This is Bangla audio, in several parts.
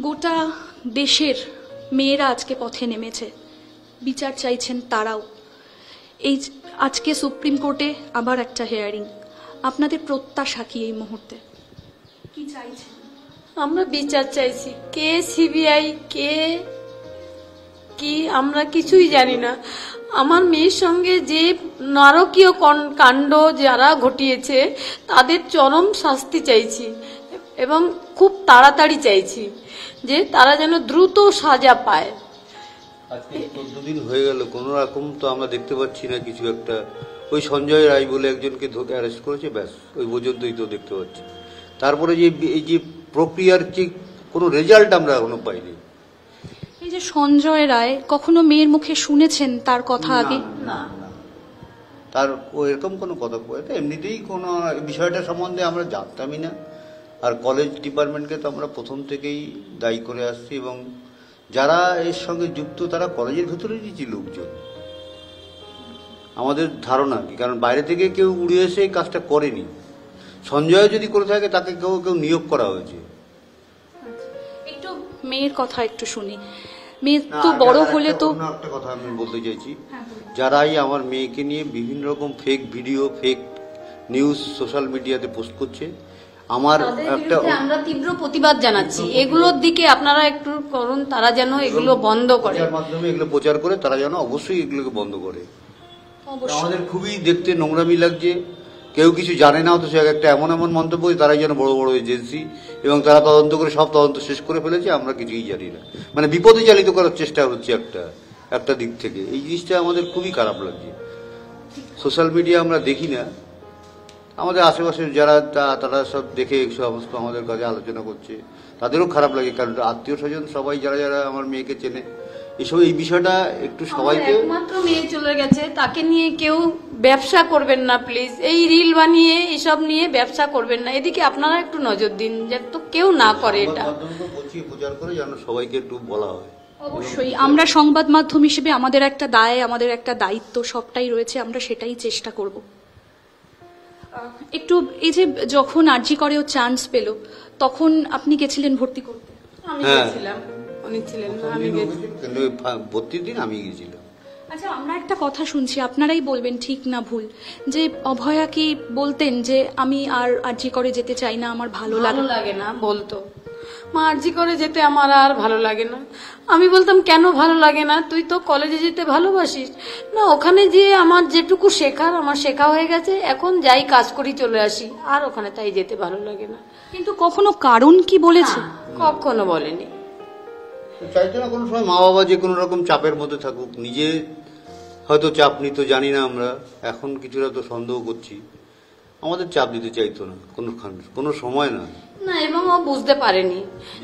গোটা দেশের মেয়েরা আজকে পথে নেমেছে, বিচার চাইছেন তারাও। এই আজকে সুপ্রিম কোর্টে আবার একটা হিয়ারিং, আপনাদের প্রত্যাশা কি এই মুহূর্তে, কি চাইছেন? আমরা বিচার চাইছি। কে সিবিআই, কে কি আমরা কিছুই জানি না। আমার মেয়ের সঙ্গে যে নারকীয় কাণ্ড যারা ঘটিয়েছে তাদের চরম শাস্তি চাইছি এবং খুব তাড়াতাড়ি চাইছি যে তারা যেন দ্রুত সাজা পায়। আজকে 14 দিন হয়ে গেল, কোন রকম তো আমরা দেখতে পাচ্ছি না কিছু একটা। ওই সঞ্জয় রায় বলে একজনকে ধরে অ্যারেস্ট করেছে, ব্যাস ওই পর্যন্তই তো দেখতে পাচ্ছি। তারপরে যে এই যে প্রক্রিয়ার যে কোনো রেজাল্ট আমরা এখনো পাইনি। এই যে সঞ্জয় রায়, কখনো মেয়ের মুখে শুনেছেন তার কথা আগে? না, তার ও এরকম কোনো কথা কয়ে, এমনিতেই কোনো বিষয়টা সম্বন্ধে আমরা জানতামই না। আর কলেজ ডিপার্টমেন্টকে তো আমরা প্রথম থেকেই দায়ী করে আসছি, এবং যারা এর সঙ্গে যুক্ত তারা কলেজের ভেতরেরই যে লোকজন, আমাদের ধারণা কি, কারণ বাইরে থেকে কেউ উড়ে এসে কাজটা করেনি। সঞ্জয় যদি করে থাকে তাকে কেউ কেউ নিয়োগ করা হয়েছে। একটু মেয়ের কথা একটু শুনি। মেয়ে তো বড় হলে তো একটা কথা আমি বলতে চাইছি, যারাই আমার মেয়েকে নিয়ে বিভিন্ন রকম fake video, fake news social মিডিয়াতে পোস্ট করছে, আমার একটা আমরা তীব্র প্রতিবাদ জানাচ্ছি। এগুলোর দিকে আপনারা একটু করুন, তারা যেন এগুলো বন্ধ করে, মাধ্যমে এগুলো প্রচার করে তারা যেন অবশ্যই এগুলোকে বন্ধ করে। আমাদের খুবই দেখতে নোংরামি লাগছে। কেউ কিছু জানে না, অথচ একটা এমন এমন মন্তব্য, তারাই যেন বড় বড় এজেন্সি, এবং তারা তদন্ত করে সব তদন্ত শেষ করে ফেলেছে, আমরা কিছুই জানি না। মানে বিপদে চালিত করার চেষ্টা হচ্ছে একটা দিক থেকে। এই জিনিসটা আমাদের খুবই খারাপ লাগছে। সোশ্যাল মিডিয়া আমরা দেখি না, আমাদের আশেপাশের যারা তারা সব দেখে সমস্ত আমাদের কাছে আলোচনা করছে, তাদেরও খারাপ লাগে। কারণ আত্মীয় স্বজন সবাই যারা যারা আমার মেয়েকে চেনে, এসব এই বিষয়টা একটু সবাইকে, একমাত্র মেয়ে চলে গেছে, তাকে নিয়ে কেউ ব্যবসা করবেন না প্লিজ। এই রিল বানিয়ে এসব নিয়ে ব্যবসা করবেন না, এদিকে আপনারা একটু নজর দিন যাতে কেউ না করে এটা। প্রচার করে যেন সবাইকে একটু বলা হয়। অবশ্যই আমরা সংবাদ মাধ্যম হিসেবে আমাদের একটা দায়, আমাদের একটা দায়িত্ব সবটাই রয়েছে, আমরা সেটাই চেষ্টা করব। একটু এই যে যখন আরজি করেও চান্স পেল, তখন আপনি গেছিলেন ভর্তি করতে? আমি গেছিলাম, উনি ছিলেন না, আমি গেছিলাম। কিন্তু ভর্তির দিন আমি গেছিলাম। আচ্ছা, আমরা একটা কথা শুনছি, আপনারাই বলবেন ঠিক না ভুল, যে অভয়া কি বলতেন যে আমি আর আরজি করে যেতে চাই না, আমার ভালো লাগে না, বলতো মা আরজি করে যেতে আমার আর ভালো লাগে না। আমি বলতাম কেন ভালো লাগে না, তুই তো কলেজে যেতে ভালোবাসিস না। ওখানে যেয়ে আমার যেটুকু শেখার আমার শেখা হয়ে গেছে, এখন যাই কাজ করি চলে আসি, আর ওখানে তাই যেতে ভালো লাগে না। কিন্তু কখনো কারণ কি বলেছে? কখনো বলেনি। চাইতো না কোনো সময় মা বাবা যে কোনো রকম চাপের মধ্যে থাকুক, নিজে হয়তো চাপ নিত, জানি না। আমরা এখন কিছুটা তো সন্দেহ করছি, আমাদের চাপ দিতে চাইতো না কোনো সময় না। না, এবং ও বুঝতে পারেনি।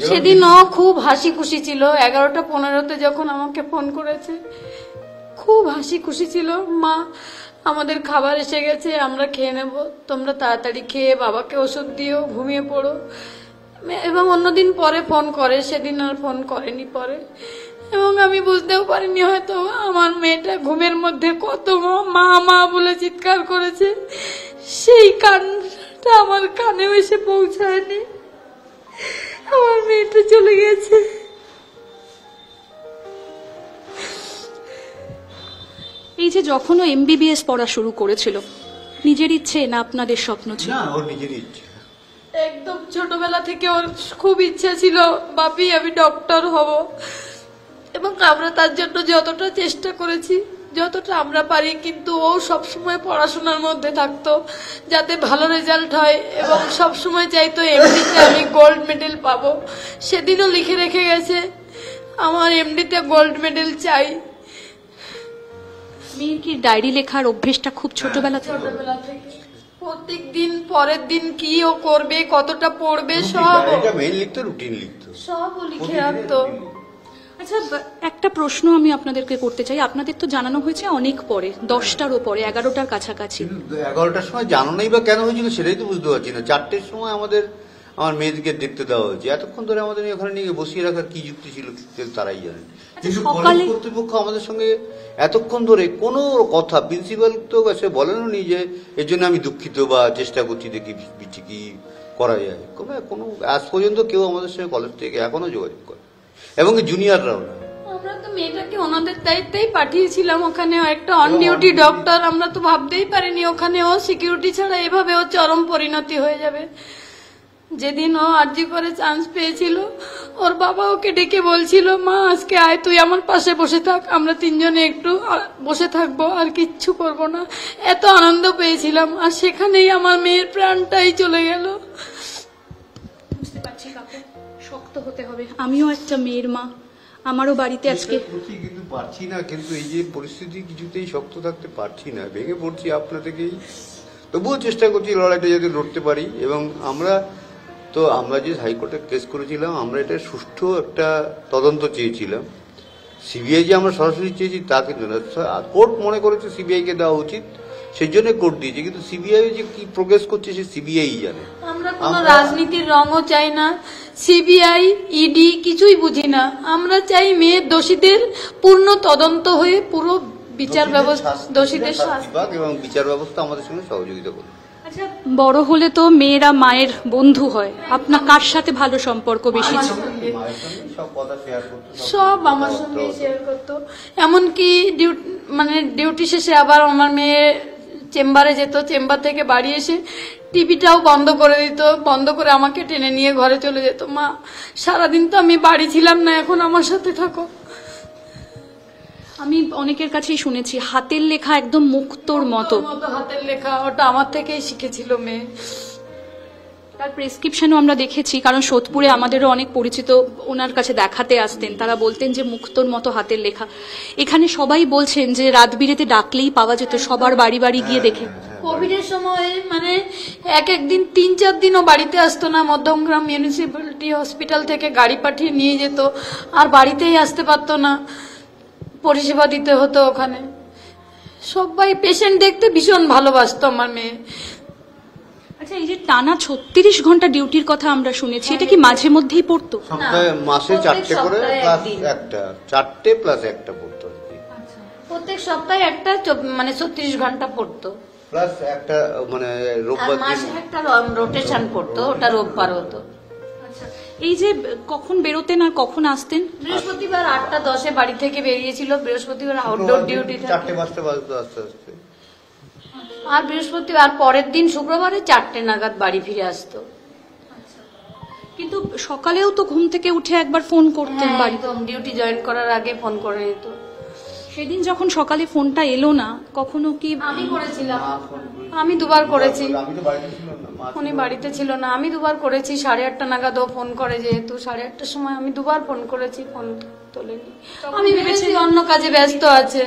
সেদিন ও খুব হাসি খুশি ছিল। 11:15 যখন আমাকে ফোন করেছে, খুব হাসি খুশি ছিল। মা, আমাদের খাবার এসে গেছে, আমরা খেয়ে নেব, তোমরা তাড়াতাড়ি খেয়ে বাবাকে ওষুধ দিও, ঘুমিয়ে পড়ো। এবং অন্যদিন পরে ফোন করে, সেদিন আর ফোন করেনি পরে। এবং আমি বুঝতেও পারিনি হয়তো আমার মেয়েটা ঘুমের মধ্যে কত মা মা বলে চিৎকার করেছে, সেই কানটা আমার কানেও এসে পৌঁছায়নি। আমার মেয়েটা চলে গেছে। এই যে যখন ও MBBS পড়া শুরু করেছিল, নিজের ইচ্ছে না আপনাদের স্বপ্ন ছিল? না, ওর নিজের ইচ্ছে। একদম ছোটবেলা থেকে ওর খুব ইচ্ছা ছিল, বাপি আমি ডক্টর হব। এবং আমরা তার জন্য যতটা চেষ্টা করেছি, যতটা আমরা পারি, কিন্তু ও সবসময় পড়াশোনার মধ্যে থাকতো, যাতে ভালো রেজাল্ট হয়, এবং সবসময় চাইতো এমডিতে আমি গোল্ড মেডেল পাবো। সেদিনও লিখে রেখে গেছে, আমার এমডিতে গোল্ড মেডেল চাই। মেয়ের কি ডায়েরি লেখার অভ্যেসটা খুব ছোটবেলা থেকে? ছোটবেলা থেকে প্রত্যেক দিন পরের দিন কি ও করবে, কতটা পড়বে, সব রুটিন লিখতো, সব লিখে রাখতো। আচ্ছা, একটা প্রশ্ন আমি আপনাদেরকে করতে চাই। আপনাদের তো জানানো হয়েছে অনেক পরে, 10টারও পরে, 11টার কাছাকাছি। 11টার সময় জানানোই বা কেন হয়েছিল সেটাই তো বুঝতে পারছি না। 4টের সময় আমার মেয়েদেরকে দেখতে দেওয়া হয়েছে। এতক্ষণ ধরে আমাদের ওখানে নিয়ে বসিয়ে রাখার কি যুক্তি ছিল তারাই জানেন। কিন্তু কলেজ কর্তৃপক্ষ আমাদের সঙ্গে এতক্ষণ ধরে কোনো কথা, প্রিন্সিপাল তো কাছে বলেনও নি যে এর জন্য আমি দুঃখিত বা চেষ্টা করছি, দেখি কি করা যায়। কোনো আজ পর্যন্ত কেউ আমাদের সঙ্গে কলেজ থেকে এখনো যোগাযোগ করে, এবং জুনিয়ররাও না। আমরা তো মেয়েটাকে ওনাদের দায়িত্বেই পাঠিয়েছিলাম, ওখানেও একটা অন ডিউটি ডক্টর, আমরা তো ভাবতেই পারিনি ওখানেও সিকিউরিটি ছাড়া এভাবে ও চরম পরিণতি হয়ে যাবে। যেদিন ও আরজি করে চান্স পেয়েছিল, ওর বাবা ওকে ডেকে বলছিল, মা আজকে আয়, তুই আমার পাশে বসে থাক, আমরা তিনজনে একটু বসে থাকবো, আর কিচ্ছু করব না। এত আনন্দ পেয়েছিলাম, আর সেখানেই আমার মেয়ের প্রাণটাই চলে গেল। বুঝতে পারছি কাকু, শক্ত হতে হবে। আমিও একটা মেয়ের মা, আমারও বাড়িতে আজকে কিন্তু পারছি না, কিন্তু এই যে পরিস্থিতি কিছুতেই শক্ত থাকতে পারছি না, ভেঙে পড়ছি আপনা থেকেই। তবুও চেষ্টা করছি লড়াইটা যাতে লড়তে পারি। এবং আমরা যে হাইকোর্টে কেস করেছিলাম, আমরা এটা সুষ্ঠু একটা তদন্ত চেয়েছিলাম। সিবিআই যে আমরা সরাসরি চেয়েছি তা কিন্তু না, কোর্ট মনে করেছে সিবিআই কে দেওয়া উচিত, সেই জন্য কোর্ট দিয়েছে। কিন্তু সিবিআই যে কি প্রোগ্রেস করছে সে সিবিআই জানে। আমরা কোনো রাজনীতির রঙও চাই না, সিবিআই ইডি কিছুই বুঝি না। আমরা চাই মেয়ের দোষীদের পূর্ণ তদন্ত হয়ে পুরো বিচার ব্যবস্থা, দোষীদের শাস্তি এবং বিচার ব্যবস্থা আমাদের সঙ্গে সহযোগিতা করবে। আচ্ছা, বড় হলে তো মেয়েরা মায়ের বন্ধু হয়, আপনার কার সাথে ভালো সম্পর্ক বেশি ছিল? সব কথা শেয়ার করতে, সব আমার সঙ্গে শেয়ার করতো। এমনকি ডিউটি শেষে আবার আমার মেয়ে চেম্বারে যেত, চেম্বার থেকে বাড়ি এসে টিভিটাও বন্ধ করে দিত, বন্ধ করে আমাকে টেনে নিয়ে ঘরে চলে যেত, মা সারাদিন তো আমি বাড়ি ছিলাম না, এখন আমার সাথে থাকো। আমি অনেকের কাছেই শুনেছি হাতের লেখা একদম মুক্তোর মতো। হাতের লেখা, ওটা আমার থেকেই শিখেছিল মেয়ে। তার প্রেসক্রিপশনও আমরা দেখেছি, কারণ সোদপুরে আমাদেরও অনেক পরিচিত ওনার কাছে দেখাতে আসতেন, তারা বলতেন যে মুক্তোর মতো হাতের লেখা। এখানে সবাই বলছেন যে রাত বিরেতে ডাকলেই পাওয়া যেত, সবার বাড়ি বাড়ি গিয়ে দেখে। কোভিডের সময় একদিন 3-4 দিনও বাড়িতে আসতো না, মধ্যমগ্রাম মিউনিসিপ্যালিটি হসপিটাল থেকে গাড়ি পাঠিয়ে নিয়ে যেত, আর বাড়িতেই আসতে পারতো না, পরিষেবা দিতে হতো ওখানে। সবাই পেশেন্ট দেখতে ভীষণ ভালোবাসতো আমার মেয়ে। আচ্ছা, এই যে টানা 36 ঘন্টা ডিউটির কথা আমরা শুনেছি, এটা কি মাঝে মধ্যেই পড়তো? সপ্তাহে মাসে 4টে করে প্লাস একটা, 4টে প্লাস একটা পড়তো। প্রত্যেক সপ্তাহে একটা 36 ঘন্টা পড়তো, প্লাস একটা রোববার মাসে একটা রোটেশন পড়তো, ওটা রোববার হতো। আচ্ছা, এই যে কখন বেরোতেন আর কখন আসতেন? বৃহস্পতিবার 8টা 10-এ বাড়ি থেকে বেরিয়েছিল, বৃহস্পতিবার আউটডোর ডিউটি, 4টে-5টে বাজতো আস্তে আস্তে। আর বৃহস্পতিবার পরের দিন শুক্রবারে 4টে নাগাদ বাড়ি ফিরে আসতো। কিন্তু সকালেও তো ঘুম থেকে উঠে একবার ফোন করতেন বাড়িতে, ডিউটি জয়েন করার আগে ফোন করে নিত। সেদিন যখন সকালে ফোনটা এলো না, কখনো কি? আমি করেছিলাম, আমি দুবার করেছি, আমি তো বাড়িতে ছিলাম না, উনি বাড়িতে ছিল না, আমি দুবার করেছি। 8:30 নাগাদ ও ফোন করে, যেহেতু 8:30টার সময় আমি দুবার ফোন করেছি, ফোন তোলেনি। আমি ভেবেছি অন্য কাজে ব্যস্ত আছে।